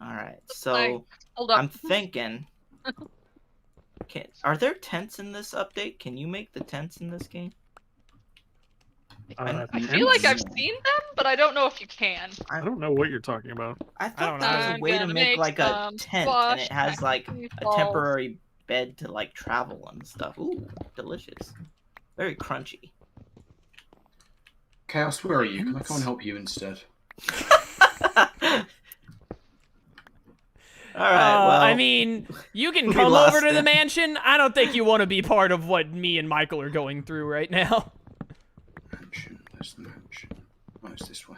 Alright, so Hold up. I'm thinking... Are there tents in this update? Can you make the tents in this game? I feel like I've seen them, but I don't know if you can. I don't know what you're talking about. I thought there was a way to make like a tent and it has like a temporary bed to like travel and stuff. Ooh, delicious. Very crunchy. Chaos, where are you? Can I come and help you instead? Alright, well... I mean, you can come over to the mansion. I don't think you want to be part of what me and Michael are going through right now. Mansion, there's the mansion. Oh, it's this way.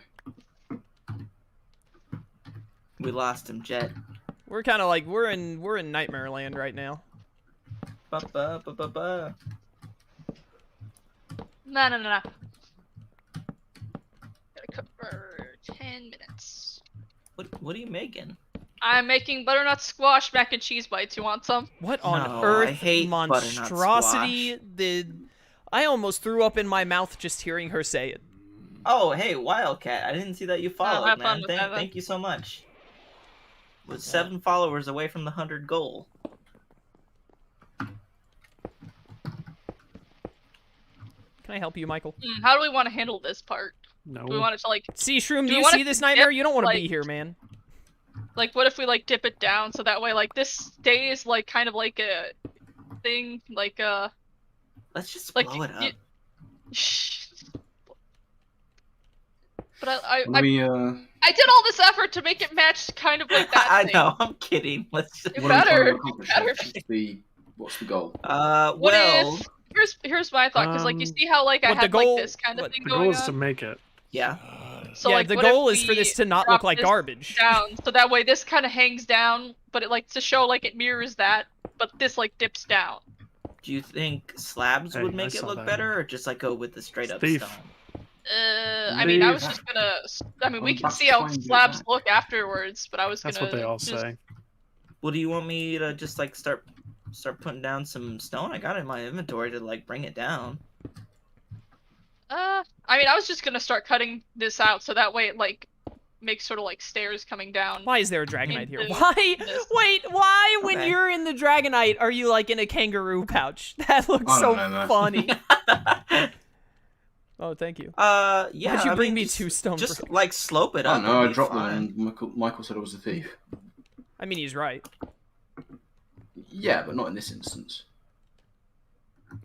We lost him, Jet. We're kind of like, we're in Nightmare Land right now. Ba-ba-ba-ba-ba. No. Gotta cook for 10 minutes. What are you making? I'm making butternut squash mac and cheese bites. You want some? What on No, earth I hate monstrosity did... I almost threw up in my mouth just hearing her say it. Oh, hey, Wildcat. I didn't see that you followed, have man. fun with that, Thank you so much. With 7 followers away from the 100 goal. Can I help you, Michael? How do we want to handle this part? No. Do we want it to like... See, Shroom, do you want see it this to nightmare? dip, You don't want to like... be here, man. Like, what if we, like, dip it down so that way, like, this stays, like, kind of like a thing, like, Let's just like, blow it up. But I did all this effort to make it match kind of like that I thing. know, I'm kidding. Let's just... It better. What's the goal? Well... Here's my thought, because, like, you see how, like, I had, like, this kind of thing the going goal on? is to make it. Yeah. So, yeah, like, the what goal if is for we this to not drop look like this garbage. down, so that way this kind of hangs down, but it, like, to show, like, it mirrors that, but this, like, dips down. Do you think slabs would make it look better, or just, like, go with the straight-up stone? I mean, I was just gonna... I mean, we can see how slabs look afterwards, but I was gonna... That's what they all say. Well, do you want me to just, like, start putting down some stone? I got it in my inventory to, like, bring it down. I mean, I was just gonna start cutting this out, so that way it, like, makes sort of, like, stairs coming down. Why is there a Dragonite here? Why? Wait, why when you're in the Dragonite are you, like, in a kangaroo pouch? That looks so funny. Oh, thank you. Yeah. Why'd you bring me 2 stone bricks? Just, like, slope it up. Oh, no, I dropped them and Michael said I was a thief. I mean, he's right. Yeah, but not in this instance.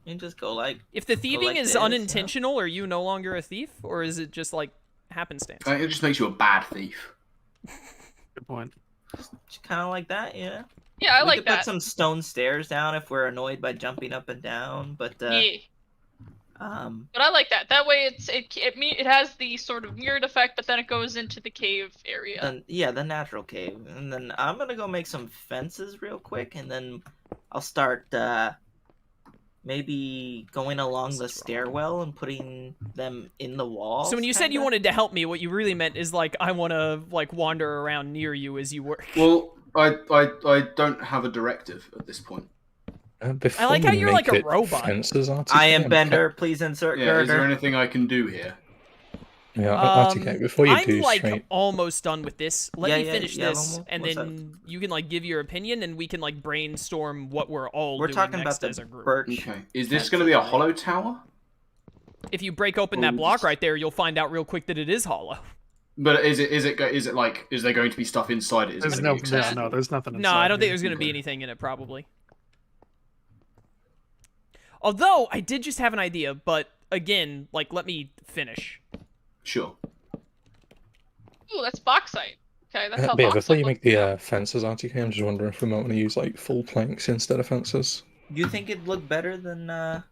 You just go like... If the thieving is unintentional, are you no longer a thief? Or is it just, like, happenstance? It just makes you a bad thief. Good point. Just kind of like that, yeah. Yeah, I like We could that. put some stone stairs down if we're annoyed by jumping up and down, but... yeah. But I like that. That way it has the sort of mirrored effect, but then it goes into the cave area. Yeah, the natural cave. And then I'm gonna go make some fences real quick, and then I'll start maybe going along the stairwell and putting them in the wall. So when you said you wanted to help me, what you really meant is, like, I want to, like, wander around near you as you work. Well, I don't have a directive at this point. I like how you're like a robot. I am Bender. Please insert girder. Is there anything I can do here? Yeah, before you do, I'm like almost done with this. Let me finish this, and what's then you can like give your opinion, and we can like brainstorm what we're all doing talking next about as a group. Okay. Is this going to be a hollow tower? If you break open that block right there, you'll find out real quick that it is hollow. But is it like, is there going to be stuff inside it? There's no, there's nothing inside. No, I don't think there's going to be anything in it, probably. Although, I did just have an idea, but again, like, let me finish. Sure. Ooh, that's bauxite. Okay, that's how yeah, bauxite before you make looks. the fences, RTK, I'm just wondering if we might want to use, like, full planks instead of fences. You think it'd look better than, I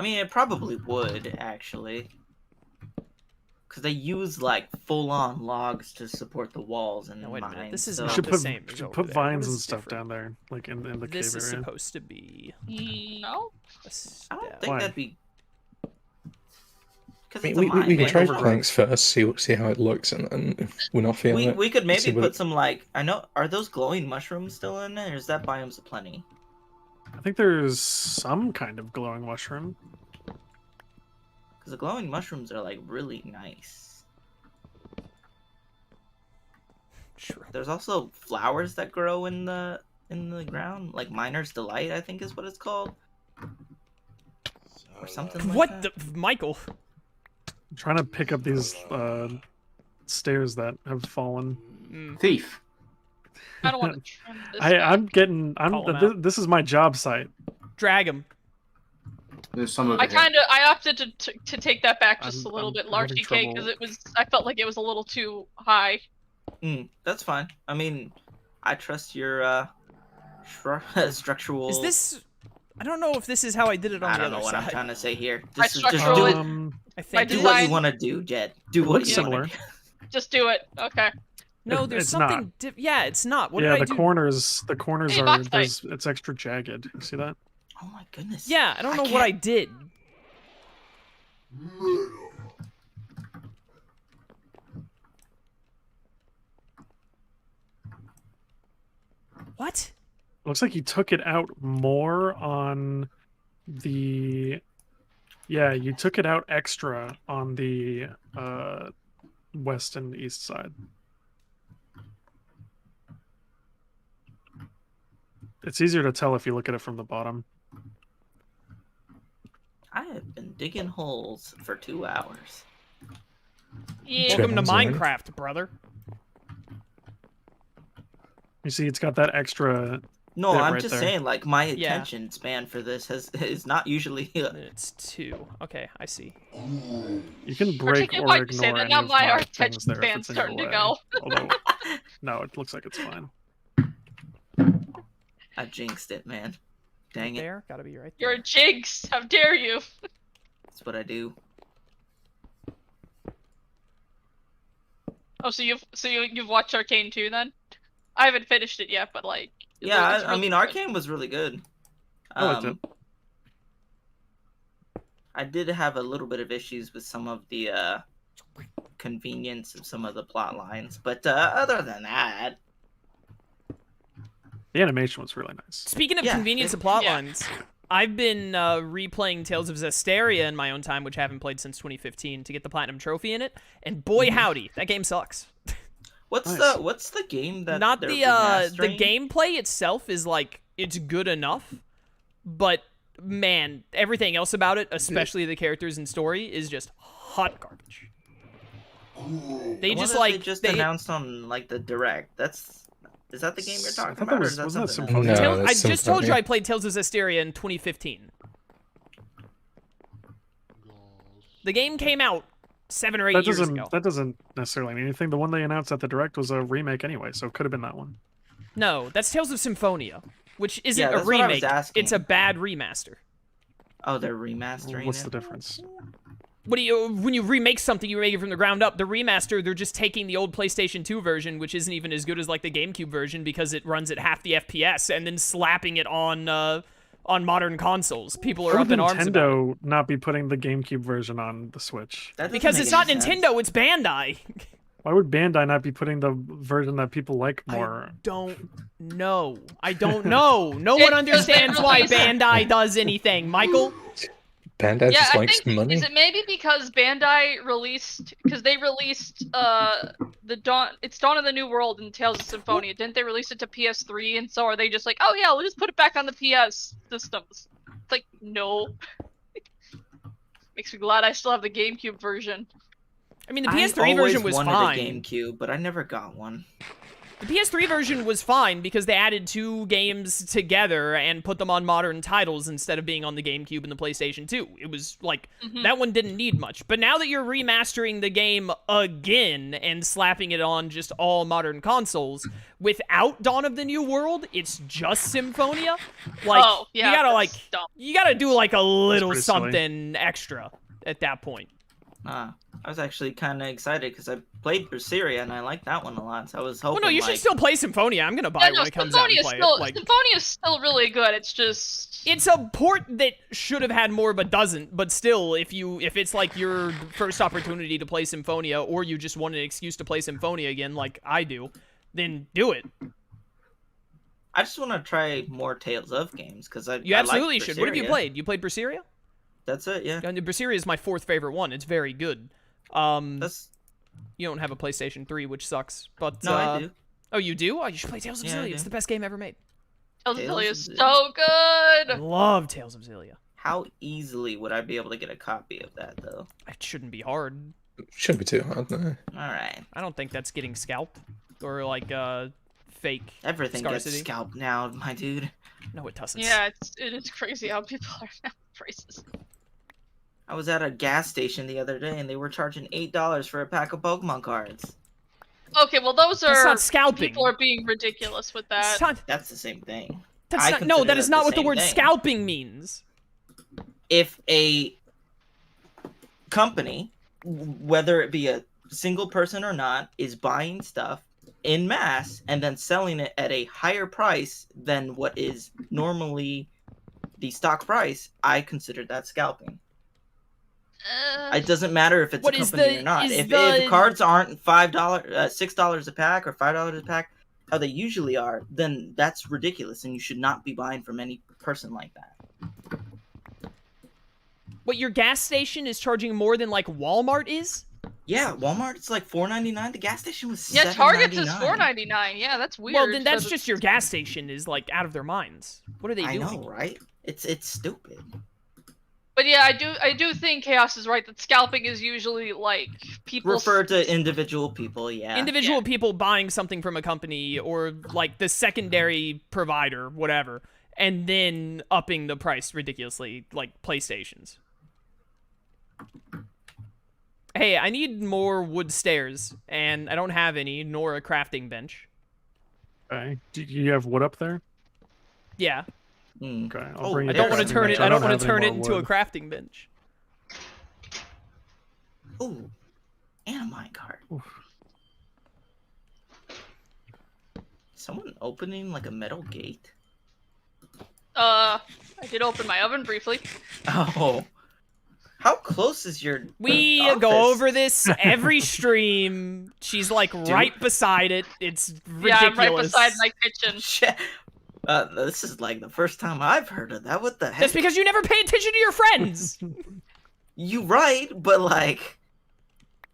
mean, it probably would, actually. Because they use, like, full-on logs to support the walls and wait a minute, this is so... not should the same. Should put vines and stuff down there, like in the cave area. This is supposed to be... No? I don't think that'd be... I mean, we can try planks first, see how it looks, and then if we're not feeling it... We could maybe put some, like... I know... Are those glowing mushrooms still in there, or is that biomes of plenty? I think there's some kind of glowing mushroom. Because the glowing mushrooms are, like, really nice. True. There's also flowers that grow in the ground, like Miner's Delight, I think is what it's called, or something like What that. the Michael? I'm trying to pick up these stairs that have fallen. Thief. I don't want to trim this. I'm getting. Call 'em out. This is my job site. Drag him. There's some of I it. here. I opted to take that back just a little I'm bit, having LarkyK, because trouble. I felt like it was a little too high. That's fine. I mean, I trust your structural. Is this? I don't know if this is how I did it on I the don't know other what I'm side. trying to say here. My Just structural do is- it. I My think. Do design- what you want to do, Jed. Do what Looks you similar. want to do. Just do it. Okay. No, there's It's something. Yeah, it's not. What Yeah, did I the do? corners Hey, are. box fight. It's extra jagged. You see that? Oh my goodness. Yeah, I don't know what I did. What? Looks like you took it out more on the. Yeah, you took it out extra on the west and east side. It's easier to tell if you look at it from the bottom. I have been digging holes for 2 hours. Yeah. Welcome to Children's Minecraft, brother. You see, it's got that extra. No, Bit I'm right just there. saying, like, my Yeah. attention span for this is not usually. It's 2. Okay, I see. You can break Particularly or why you say ignore that, any now of my my attention things there if span's it's in starting your to way. go. Although, no, it looks like it's fine. I jinxed it, man. Dang it. There, gotta be right You're there. a jinx. How dare you? That's what I do. Oh, so you've watched Arcane too then? I haven't finished it yet, but like. Yeah, it's I really mean, good. Arcane was really good. I liked it. I did have a little bit of issues with some of the convenience of some of the plot lines, but other than that, The animation was really nice. Speaking of Yeah, convenience it- of plot yeah. lines, I've been replaying Tales of Zestiria in my own time, which I haven't played since 2015, to get the platinum trophy in it. And boy, howdy, that game sucks. what's Nice. the game that Not they're the remastering? gameplay itself is like it's good enough, but man, everything else about it, especially the characters and story, is just hot garbage. They The one just that like they just they- announced on like the direct. Is that the game you're I talking thought about, that or was- is that wasn't that something Symphony? else? No, I that's just told you Symphony. I played Tales of Zestiria in 2015. The game came out 7 or 8 That years doesn't ago. that doesn't necessarily mean anything. The one they announced at the direct was a remake anyway, so it could have been that one. No, that's Tales of Symphonia, which isn't Yeah, a that's what I was remake. asking. It's a bad remaster. Oh, they're remastering What's it. the difference? What do you when you remake something, you remake it from the ground up. The remaster, they're just taking the old PlayStation 2 version, which isn't even as good as like the GameCube version because it runs at half the FPS, and then slapping it on modern consoles. People are Why up would in arms about it. Nintendo not be putting the GameCube version on the Switch? That doesn't Because make it's not any sense. Nintendo, it's Bandai. Why would Bandai not be putting the version that people like more? Don't know. I don't know. No It's one understands why released- Bandai does anything. Michael? Bandai Yeah, just I likes think money. is it maybe because Bandai released they released the Dawn of the New World and Tales of Symphonia. Didn't they release it to PS3? And so are they just like, oh yeah, we'll just put it back on the PS systems? It's like no. Makes me glad I still have the GameCube version. I mean, the I PS3 always version was wanted fine. a GameCube, but I never got one. The PS3 version was fine because they added 2 games together and put them on modern titles instead of being on the GameCube and the PlayStation 2. It was like, that one didn't need much. But now that you're remastering the game again and slapping it on just all modern consoles, without Dawn of the New World, it's just Symphonia. Like, Oh, yeah, you gotta that's dumb. you gotta do like a little pretty silly. something extra at that point. I was actually kind of excited because I played Berseria and I liked that one a lot. So I was hoping. Well, no, you should like, still play Symphonia. I'm gonna buy Yeah, it when no, it comes out and play still it. Like, Symphonia is still really good. It's just it's a port that should have had more but doesn't. But still, if it's like your first opportunity to play Symphonia, or you just want an excuse to play Symphonia again, like I do, then do it. I just want to try more Tales of games because You I absolutely like should. What have you Berseria. played? You played Berseria? That's it. Yeah. Berseria is my 4th favorite one. It's very good. That's You don't have a PlayStation 3, which sucks. But no, I do. Oh, you do? Oh, you should play Tales of Yeah, I Xillia. It's do. the best game ever made. Tales of Tales Xillia of is Xillia. so I good. love Tales of Xillia. How easily would I be able to get a copy of that, though? It shouldn't be hard. Shouldn't be too hard, no. All right. I don't think that's getting scalped or like fake Everything scarcity. gets scalped now, my dude. No, it doesn't. Yeah, it is crazy how people are now prices. I was at a gas station the other day, and they were charging $8 for a pack of Pokemon cards. Okay, well those That's are not scalping. people are being ridiculous with that. It's not, That's the same thing. that's I not, no, consider that is that not the what the same word thing. scalping means. If a company, whether it be a single person or not, is buying stuff in mass and then selling it at a higher price than what is normally the stock price, I consider that scalping. It doesn't matter if it's What a is company the- or not. is If the- cards aren't $5, $6 a pack or $5 a pack, how they usually are, then that's ridiculous, and you should not be buying from any person like that. What, your gas station is charging more than like Walmart is? Yeah, Walmart it's like $4.99. The gas station was Yeah, Target's is $7.99. $4.99. Yeah, that's weird. Well, then that's for the- just your gas station is like out of their minds. What are they I doing? know, right? It's stupid. But yeah, I do think Chaos is right that scalping is usually like people Refer to individual people, yeah. Individual people buying something from a company or like the secondary provider, whatever, and then upping the price ridiculously, like PlayStations. Hey, I need more wood stairs, and I don't have any, nor a crafting bench. Okay. Do you have wood up there? Yeah, Hmm. Okay. I'll Oh, bring I you don't the wanna crafting turn bench. it. I don't have want to any turn it more into a wood. crafting bench. Ooh, and a minecart. Oof. Someone opening like a metal gate? I did open my oven briefly. Oh. How close is your We office? go over this every stream. She's like right beside it. It's ridiculous. Yeah, I'm right beside my kitchen. Shit. This is like the first time I've heard of that. What the heck? That's because you never pay attention to your friends. You right, but like,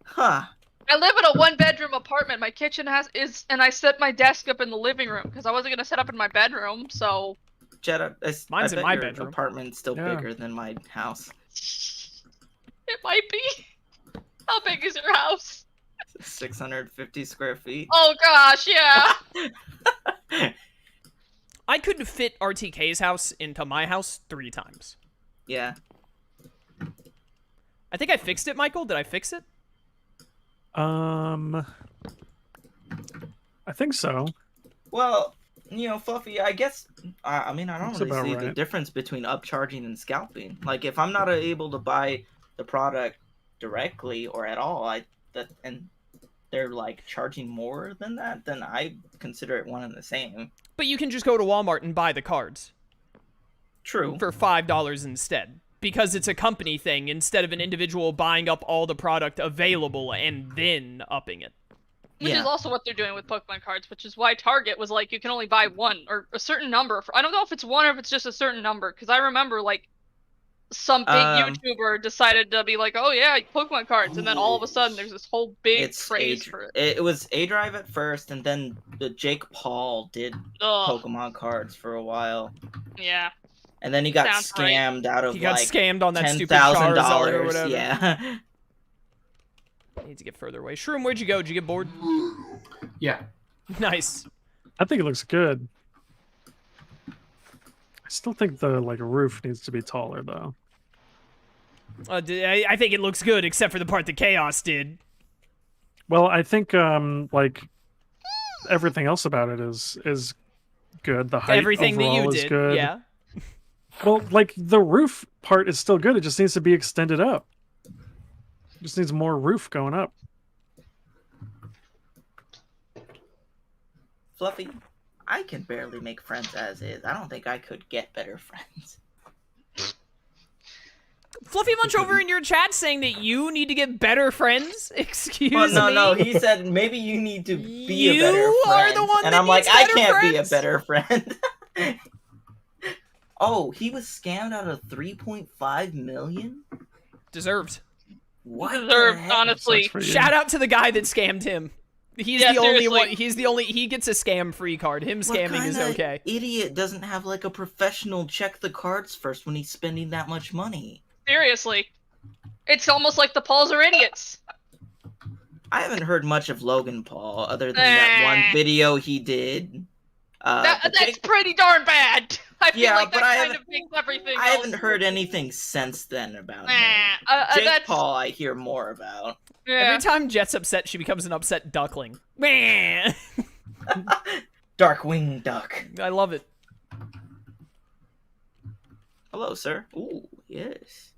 huh? I live in a one-bedroom apartment. My kitchen and I set my desk up in the living room because I wasn't gonna set up in my bedroom. So Jetta, Mine's I in bet my your bedroom. apartment's still Yeah. bigger than my house. it might be. How big is your house? 650 square feet. Oh gosh, yeah. I could fit RTK's house into my house 3 times. Yeah. I think I fixed it, Michael. Did I fix it? I think so. Well, you know, Fluffy, I guess, I mean, I don't That's really about see the right. difference between upcharging and scalping. Like, if I'm not able to buy the product directly or at all, and they're, like, charging more than that, then I consider it one and the same. But you can just go to Walmart and buy the cards True. for $5 instead. Because it's a company thing instead of an individual buying up all the product available and then upping it. Which is also what they're doing with Pokemon cards, which is why Target was like, you can only buy one or a certain number. I don't know if it's one or if it's just a certain number, because I remember like some big YouTuber decided to be like, oh yeah, Pokemon cards, and then all of a sudden there's this whole big craze for it. It was A-Drive at first, and then the Jake Paul did Ugh, Pokemon cards for a while. yeah. And then he got Sounds right. scammed out of He got like scammed on that stupid Charizard or $10,000. whatever. Yeah. I need to get further away. Shroom, where'd you go? Did you get bored? Yeah. Nice. I think it looks good. I still think the like roof needs to be taller though. I think it looks good, except for the part that Chaos did. Well, I think like everything else about it is good. The height Everything that overall you is did, good. yeah. Well, like the roof part is still good. It just needs to be extended up. Just needs more roof going up. Fluffy, I can barely make friends as is. I don't think I could get better friends. Fluffy Munch over in your chat saying that you need to get better friends? Excuse Well, me? no, he said maybe you need to be a You better are friend. the one and that I'm like, needs I better can't be a friends. better friend. Oh, he was scammed out of 3.5 million? Deserved. What? the Deserved, heck? honestly. Sucks for you. Shout out to the guy that scammed him. He's Yeah, the only seriously. one. He's the only. He gets a scam-free card. Him scamming is kinda okay. Idiot doesn't have like a professional check the cards first when he's spending that much money. Seriously. It's almost like the Pauls are idiots. I haven't heard much of Logan Paul other than that one video he did. But That's Jake- pretty darn bad. I feel Yeah, like but that I kind haven't- of makes everything I else. haven't heard anything since then about him. Jake That's, Paul I hear more about. yeah. Every time Jet's upset, she becomes an upset duckling. Meh. Darkwing Duck. I love it. Hello, sir. Ooh, yes.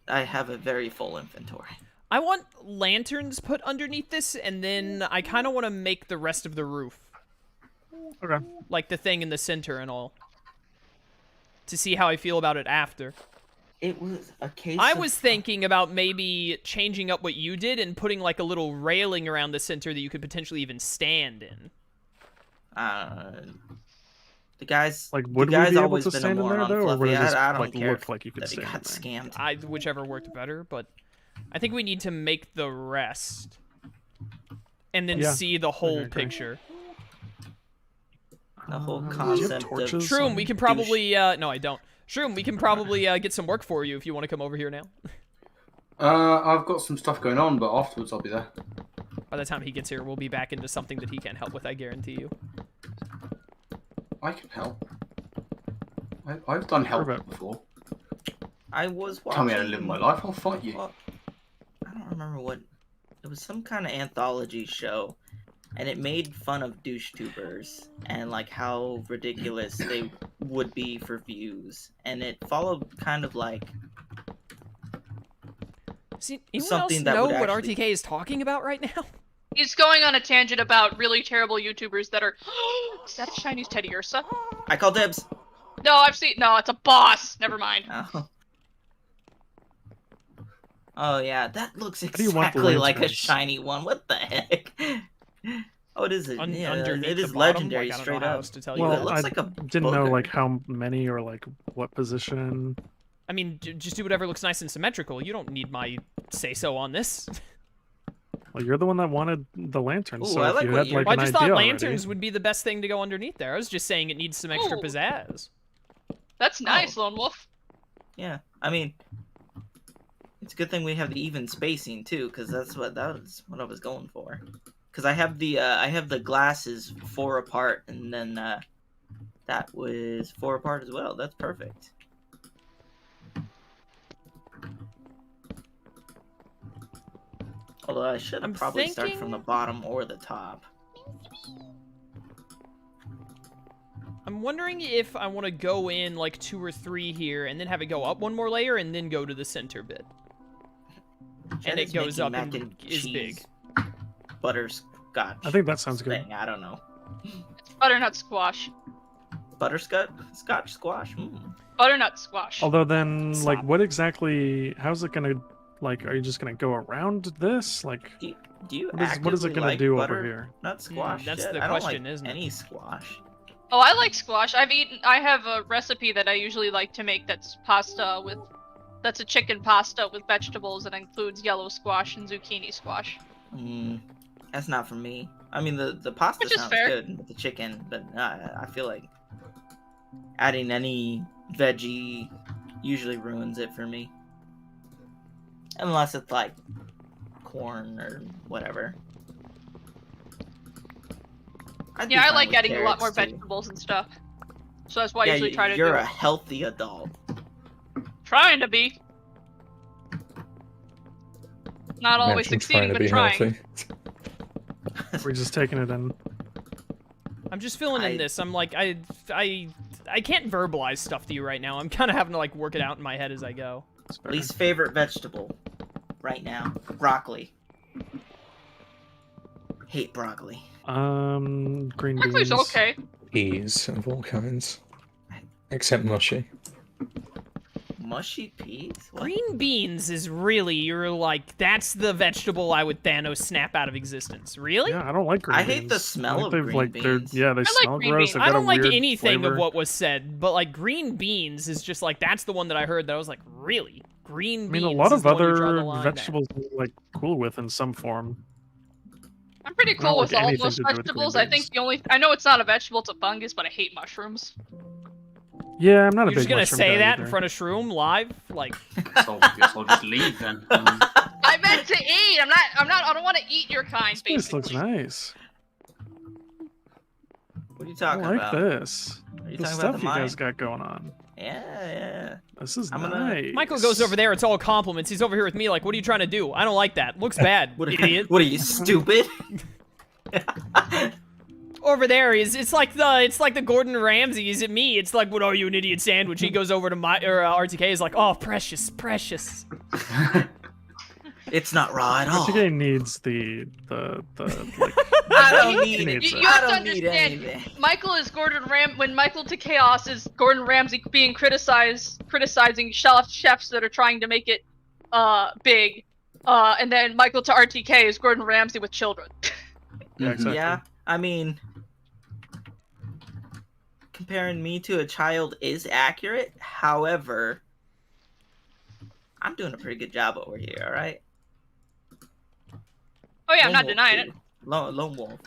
I have a very full inventory. I want lanterns put underneath this, and then I kind of want to make the rest of the roof. Okay. Like the thing in the center and all. To see how I feel about it after. It was a case I of- was thinking about maybe changing up what you did and putting like a little railing around the center that you could potentially even stand in. The guys, Like, would the guys we be able always to been stand a in there moron though, or fluffy. would it just I don't like care look like you could that he stand in got there? scammed. Whichever worked better, but I think we need to make the rest. And then Yeah, see the whole agree. picture. The whole Do you have concept of torches? Shroom, we can probably, no I don't. Shroom, we can probably get some work for you if you want to come over here now. I've got some stuff going on, but afterwards I'll be there. By the time he gets here, we'll be back into something that he can't help with, I guarantee you. I can help. I've done help Perfect. before. I was watching. Tell me how to live my life, I'll fight you. Well, I don't remember what. It was some kind of anthology show, and it made fun of douche tubers and like how ridiculous they would be for views, and it followed kind of like See, anyone Something else that know would what actually- RTK is talking about right now? He's going on a tangent about really terrible YouTubers that are. Is that a Chinese Teddy Ursa? I call dibs. No, I've seen. No, it's a boss. Never mind. Oh. Oh yeah, that looks do you want the exactly like a lanterns? shiny one. What the heck? Oh, it is. Yeah, Underneath it the is bottom? legendary Like, I don't straight know how up. else to tell you Well, that. it looks I like a didn't know booger. like how many or like what position. I mean, just do whatever looks nice and symmetrical. You don't need my say-so on this. Well, you're the one that wanted the lanterns, Ooh, so I if like you what had you're- like Well, I an just idea thought already- lanterns would be the best thing to go underneath there. I was just saying it needs some extra Ooh. pizzazz. That's nice, Lone Wolf. Yeah, I mean, it's a good thing we have the even spacing too, because that was what I was going for. Because I have the glasses 4 apart, and then that was 4 apart as well. That's perfect. Although I should have I'm probably started thinking- from the bottom or the top. I'm wondering if I want to go in like 2 or 3 here, and then have it go up 1 more layer, and then go to the center bit. Jen And it is goes making up mac and is big. cheese Butterscotch. I think that sounds good. thing. I don't know. Butternut squash. Butterscotch squash. Butternut squash. Although then, like, Stop. what exactly? How's it gonna? Like, are you just gonna go around this? Like, Do you what is it actively gonna like do butter? over here? Not squash. that's yet? the I don't question, like isn't it? any squash. Oh, I like squash. I have a recipe that I usually like to make that's that's a chicken pasta with vegetables that includes yellow squash and zucchini squash. That's not for me. I mean, the pasta Which is sounds fair. good with the chicken, but I feel like adding any veggie usually ruins it for me. Unless it's like corn or whatever. I'd be Yeah, I fine like with adding a lot more carrots, too. vegetables and stuff. So that's why I Yeah, usually try to you're do a it. healthy adult. Trying to be. Not always Imagine succeeding, trying to but be trying. healthy. We're just taking it in. I'm just feeling in this. I'm like, I can't verbalize stuff to you right now. I'm kind of having to like work it out in my head as I go. It's fair. Least favorite vegetable right now. Broccoli. Hate broccoli. Green Broccoli's beans. okay. Peas of all kinds. Except mushy. Mushy peas? What? Green beans is really, you're like, that's the vegetable I would Thanos snap out of existence. Really? Yeah, I don't like green I beans. hate the smell think of they've, green like, they're- beans. Yeah, they like smell green gross. beans. They've I got don't a like weird anything flavor. of what was said, but like green beans is just like, that's the one that I heard that I was like, really? Green I beans mean, a lot is of the one you draw the other line at. vegetables I'm, like cool with in some form. I'm pretty I don't cool with like all anything most to do with green vegetables. I think beans. I know it's not a vegetable, it's a fungus, but I hate mushrooms. Yeah, I'm not a You're big just gonna mushroom say guy that either. in front of Shroom live? Like, Guess I'll just leave then. I meant to eat. I don't want to eat your kind, This place basically. looks nice. What are you I talking like about? this. Are you The talking stuff about the you mine? guys got going on. Yeah. This is I'm gonna- nice. Michael goes over there, it's all compliments. He's over here with me like, what are you trying to do? I don't like that. Looks bad, What, idiot. what are you, stupid? Over there, it's like the Gordon Ramsay. Is it me? It's like, what are you, an idiot sandwich? He goes over to RTK, is like, oh, precious, precious. It's not raw at all. RTK needs the like. I don't need He it. needs You it. have I to don't need understand, anything. Michael is when Michael to Chaos is Gordon Ramsay being criticizing chefs that are trying to make it big, and then Michael to RTK is Gordon Ramsay with children. Yeah, exactly. Yeah, I mean, comparing me to a child is accurate. However, I'm doing a pretty good job over here, all right? Oh yeah, I'm Lone not wolf, denying it. too. Lone wolf.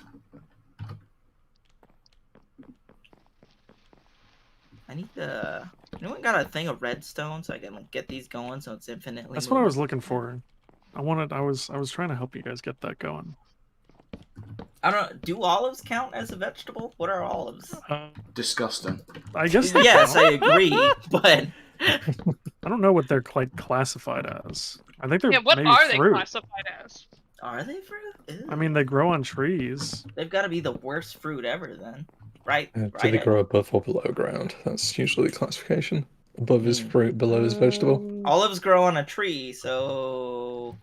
I need the... Anyone got a thing of redstone so I can like, get these going so it's infinitely That's what I moving? was looking for. I was trying to help you guys get that going. I don't know. Do olives count as a vegetable? What are olives? Disgusting. I guess they Yes, count. I agree, but I don't know what they're like classified as. I think they're Yeah, what maybe are they fruit. classified as? are they fruit? Ew. I mean, they grow on trees. They've got to be the worst fruit ever then, right? Do right. they grow above or below ground? That's usually the classification. Above is Hmm. fruit, below is vegetable. Olives grow on a tree, so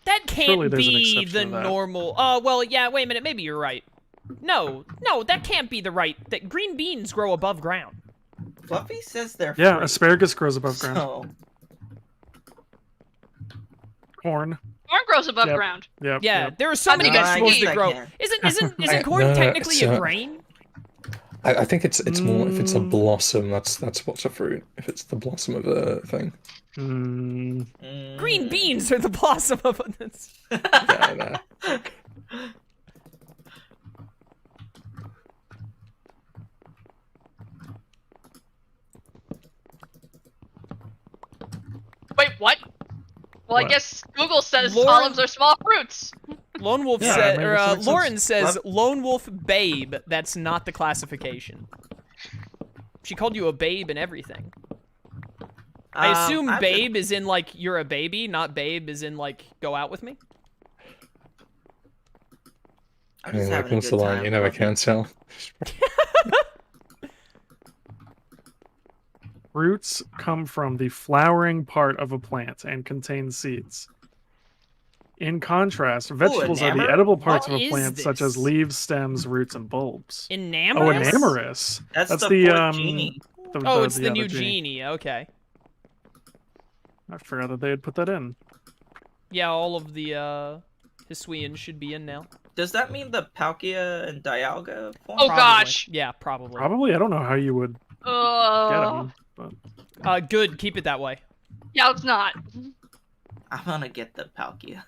That Surely can't there's an be exception the to that. normal. Well, yeah. Wait a minute. Maybe you're right. No, that can't be the right. That green beans grow above ground. Fluffy says they're Yeah, fruit, asparagus grows above ground. so Corn. Corn grows above Yep. ground. Yep. Yeah, Yep. there are so I many think vegetables I that guess grow. I can. Isn't corn No, technically a so- grain? I think it's more if it's a Mm. blossom. That's what's a fruit. If it's the blossom of a thing. Green beans are the blossom of this. Yeah, no. Wait, what? Well, I What? guess Google says Lauren- olives are small fruits. Lone Wolf Yeah, said, maybe or that makes Lauren sense. says, What? Lone Wolf Babe. That's not the classification. She called you a babe and everything. I assume I've babe is in like you're a baby, not babe is in like go out with me. I'm I just mean, where having a comes good the line? time, You never Fluffy. can tell. Fruits come from the flowering part of a plant and contain seeds. In contrast, vegetables are the enamor? edible parts What of a is plant, such as this? leaves, stems, roots, and bulbs. Enamorous? Oh, enamorous. That's the the fourth genie. Oh, it's the yeah, new genie. Okay. I forgot that they had put that in. Yeah, all of the Hisuians should be in now. Does that mean the Palkia and Dialga form? Oh Probably. gosh. Yeah, probably. Probably, I don't know how you would get them. But Good. Keep it that way. Yeah, it's not. I'm gonna get the Palkia.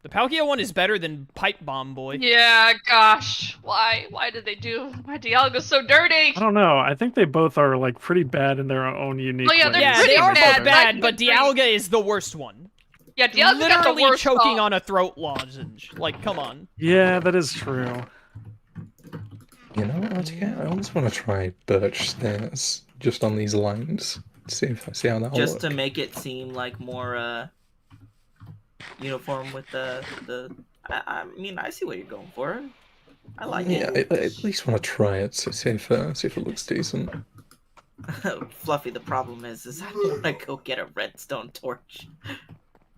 The Palkia one is better than Pipe Bomb Boy. Yeah, gosh. Why? Why did they do my Dialga's so dirty? I don't know. I think they both are like pretty bad in their own unique Oh, yeah, ways. they're Yeah, pretty they are bad, both but I bad, can but agree. Dialga is the worst one. Yeah, Dialga's got the Literally worst choking fault. on a throat lozenge. Like, come on. Yeah, that is true. You know what? I almost want to try birch stairs just on these lines. See how that'll Just look. to make it seem like more uniform with the I mean, I see what you're going for. I like Yeah, it. I at least want to try it. So see if it looks decent. Fluffy, the problem is I want to go get a redstone torch.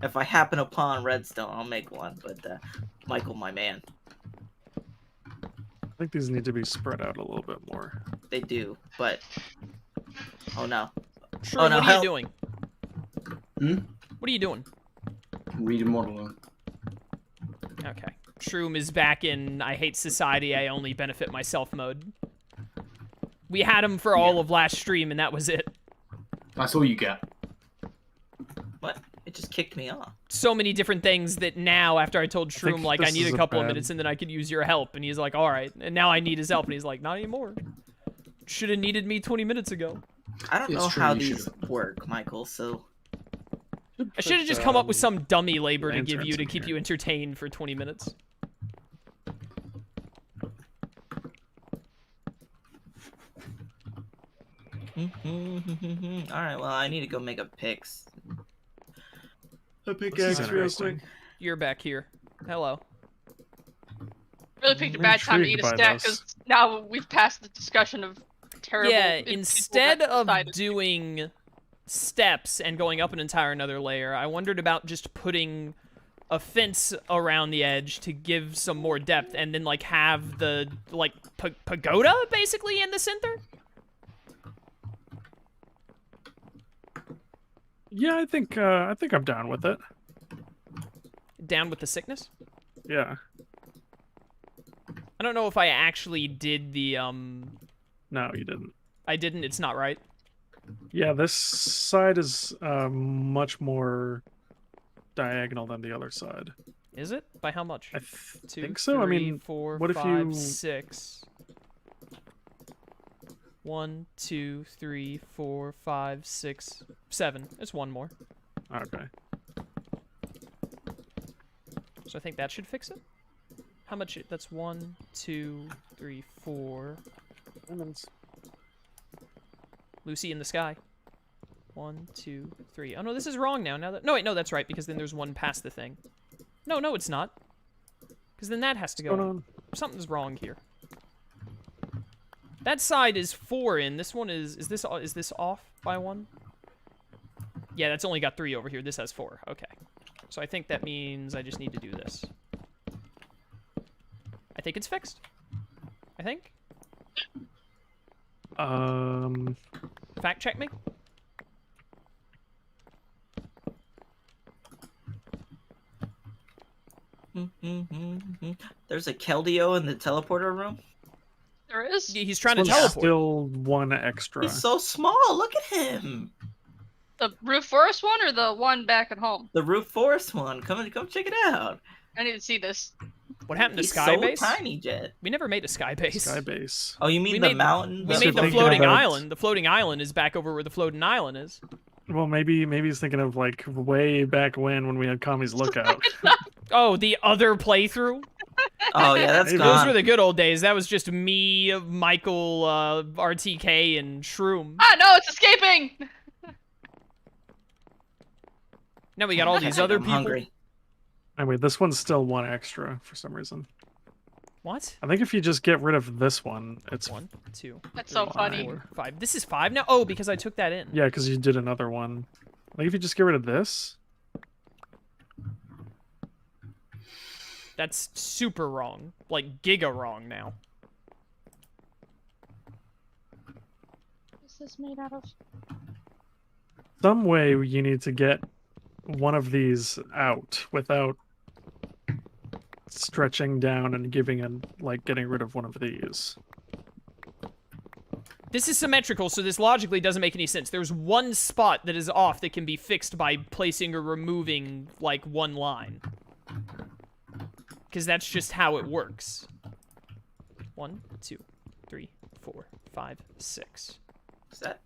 If I happen upon redstone, I'll make one. But Michael, my man, I think these need to be spread out a little bit more. they do. But oh no, Shrew, Oh, no, what are help. you doing? Hmm? What are you doing? Remodeling. Okay. Shroom is back in I hate society, I only benefit myself mode. We had him for all of last stream and that was it. That's all you get. what? It just kicked me off. So many different things that now, after I told think Shroom, like, I this need is a a couple of bad- minutes and then I could use your help. And he's like, all right. And now I need his help. And he's like, not anymore. Should have needed me 20 minutes ago. I don't It's know true, how you these should've. work, Michael, so... I should have just come up with some dummy labor to lanterns give you to in keep here. you entertained for 20 minutes. Alright, well, I need to go make a picks. A This is pickaxe real interesting. quick. You're back here. Hello. Really picked a I'm bad time to eat intrigued a by snack this. because now we've passed the discussion of terrible. Yeah, people instead that of decided- doing steps and going up an entire another layer, I wondered about just putting a fence around the edge to give some more depth and then, like, have the, like, pagoda, basically, in the center? Yeah, I think I'm down with it. Down with the sickness? Yeah. I don't know if I actually did the, No, you didn't. I didn't, it's not right. Yeah, this side is much more diagonal than the other side. Is it? By how much? I 2, think so. I 3, mean, 4, what if 5, you- 6. 1, 2, 3, 4, 5, 6, 7. It's one more. Okay. So I think that should fix it. How much? That's 1, 2, 3, 4. Lucy in the sky. 1, 2, 3. Oh no, this is wrong now. Now that no, wait, no, that's right because then there's one past the thing. No, it's not. Because then that has to go. What's going on? Something's wrong here. That side is 4 in. This one is this off by 1? Yeah, that's only got 3 over here. This has 4. Okay. So I think that means I just need to do this. I think it's fixed. I think. Fact check me. There's a Keldeo in the teleporter room. There is. He's trying to This one's teleport. still one extra. He's so small. Look at him. The roof forest one or the one back at home? The roof forest one. Come check it out. I need to see this. What happened to He's Skybase? so tiny, Jet. We never made a Skybase. Skybase. Oh, you mean We the made- mountain? We So made the thinking floating about- island. The floating island is back over where the floating island is. Well, maybe he's thinking of like way back when we had Kami's Lookout. Oh, the other playthrough? Oh yeah, that's Maybe. Those gone. were the good old days. That was just me, Michael, RTK, and Shroom. Ah, no, it's escaping! Now we got all these other I'm people. hungry. Anyway, this one's still one extra for some reason. What? I think if you just get rid of this one, it's 1, 2, That's so 3, funny. 4, 5. This is 5 now? Oh, because I took that in. yeah, because you did another one. Like if you just get rid of this, That's super wrong. Like, giga wrong now. What's this made out of? some way you need to get one of these out without stretching down and giving a like getting rid of one of these. This is symmetrical, so this logically doesn't make any sense. There's one spot that is off that can be fixed by placing or removing, like, one line. Because that's just how it works. 1, 2, 3, 4, 5, 6. Is that?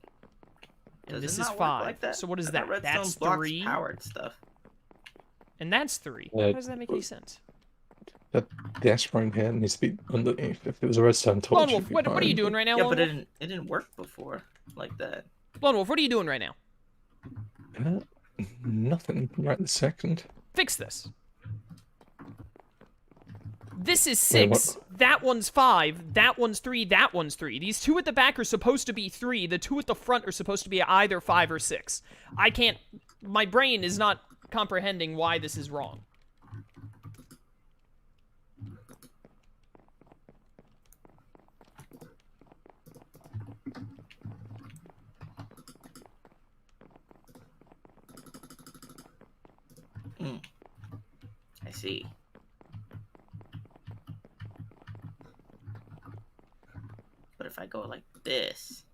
And Does this it is not work 5. like that? So what is I that? thought Redstone That's blocks 3. Powered stuff. And that's 3. Yeah, How does that make any sense? The asteroid here needs to be underneath. If it was a redstone torch, Lone it'd Wolf, be what are you fine. doing right now, Yeah, Lone but Wolf? it didn't work before like that. Lone Wolf, what are you doing right now? Nothing right this second. Fix this. This is Wait, 6, that one's 5, that one's 3, that one's 3. These two at the back are supposed to be 3, the two at the front are supposed to be either 5 or 6. I can't... My brain is not comprehending why this is wrong. I see. But if I go like this,